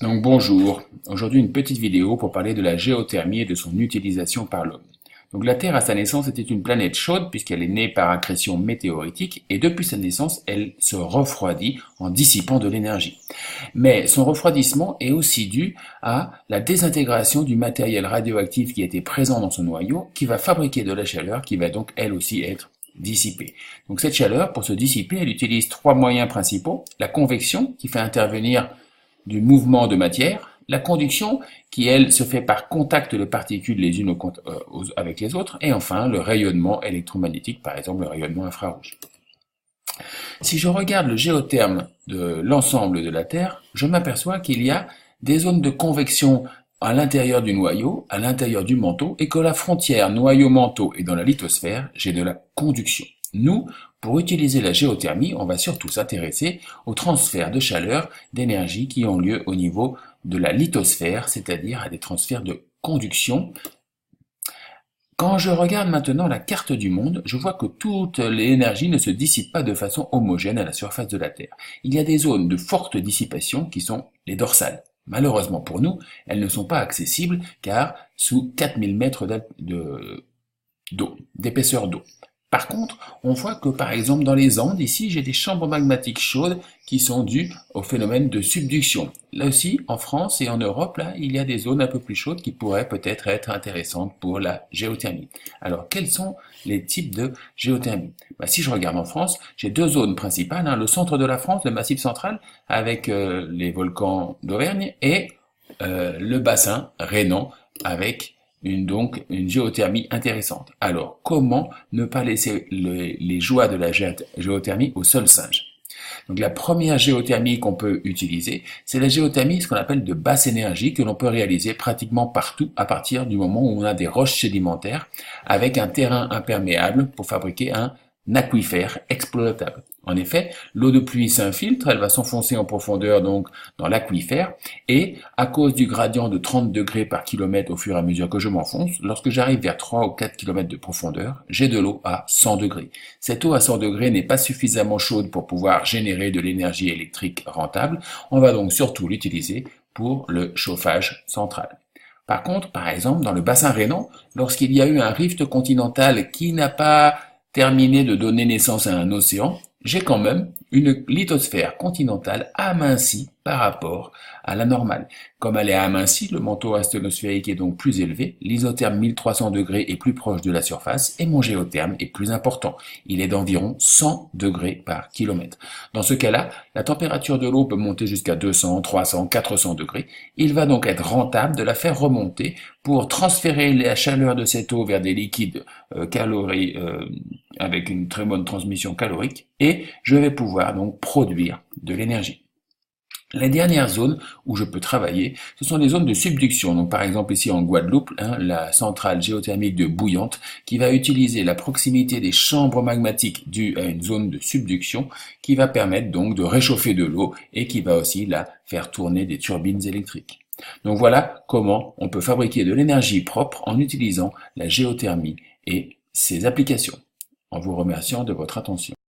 Donc bonjour, aujourd'hui une petite vidéo pour parler de la géothermie et de son utilisation par l'homme. Donc la Terre à sa naissance était une planète chaude puisqu'elle est née par accrétion météoritique et depuis sa naissance elle se refroidit en dissipant de l'énergie. Mais son refroidissement est aussi dû à la désintégration du matériel radioactif qui était présent dans son noyau qui va fabriquer de la chaleur qui va donc elle aussi être dissipée. Donc cette chaleur, pour se dissiper, elle utilise trois moyens principaux. La convection qui fait intervenir du mouvement de matière, la conduction qui, elle, se fait par contact de particules les unes avec les autres, et enfin le rayonnement électromagnétique, par exemple le rayonnement infrarouge. Si je regarde le géotherme de l'ensemble de la Terre, je m'aperçois qu'il y a des zones de convection à l'intérieur du noyau, à l'intérieur du manteau, et que la frontière noyau-manteau est dans la lithosphère, j'ai de la conduction. Nous, pour utiliser la géothermie, on va surtout s'intéresser au transfert de chaleur, d'énergie qui ont lieu au niveau de la lithosphère, c'est-à-dire à des transferts de conduction. Quand je regarde maintenant la carte du monde, je vois que toute l'énergie ne se dissipe pas de façon homogène à la surface de la Terre. Il y a des zones de forte dissipation qui sont les dorsales. Malheureusement pour nous, elles ne sont pas accessibles car sous 4000 mètres d'épaisseur d'eau. Par contre, on voit que par exemple dans les Andes, ici, j'ai des chambres magmatiques chaudes qui sont dues au phénomène de subduction. Là aussi, en France et en Europe, là, il y a des zones un peu plus chaudes qui pourraient peut-être être intéressantes pour la géothermie. Alors, quels sont les types de géothermie? Si je regarde en France, j'ai deux zones principales, le centre de la France, le Massif central, avec les volcans d'Auvergne, et le bassin rhénan, avec donc une géothermie intéressante. Alors, comment ne pas laisser les joies de la géothermie aux seuls singes? Donc la première géothermie qu'on peut utiliser, c'est la géothermie, ce qu'on appelle de basse énergie, que l'on peut réaliser pratiquement partout à partir du moment où on a des roches sédimentaires avec un terrain imperméable pour fabriquer un aquifère exploitable. En effet, l'eau de pluie s'infiltre, elle va s'enfoncer en profondeur donc dans l'aquifère, et à cause du gradient de 30 degrés par kilomètre au fur et à mesure que je m'enfonce, lorsque j'arrive vers 3 ou 4 kilomètres de profondeur, j'ai de l'eau à 100 degrés. Cette eau à 100 degrés n'est pas suffisamment chaude pour pouvoir générer de l'énergie électrique rentable, on va donc surtout l'utiliser pour le chauffage central. Par contre, par exemple, dans le bassin rhénan, lorsqu'il y a eu un rift continental qui n'a pas terminé de donner naissance à un océan, j'ai quand même une lithosphère continentale amincie par rapport à la normale. Comme elle est amincie, le manteau asténosphérique est donc plus élevé, l'isotherme 1300 degrés est plus proche de la surface et mon géotherme est plus important. Il est d'environ 100 degrés par kilomètre. Dans ce cas-là, la température de l'eau peut monter jusqu'à 200, 300, 400 degrés. Il va donc être rentable de la faire remonter pour transférer la chaleur de cette eau vers des liquides avec une très bonne transmission calorique et je vais pouvoir donc produire de l'énergie. Les dernières zones où je peux travailler, ce sont les zones de subduction. Donc par exemple ici en Guadeloupe, la centrale géothermique de Bouillante qui va utiliser la proximité des chambres magmatiques dues à une zone de subduction qui va permettre donc de réchauffer de l'eau et qui va aussi là faire tourner des turbines électriques. Donc voilà comment on peut fabriquer de l'énergie propre en utilisant la géothermie et ses applications. En vous remerciant de votre attention.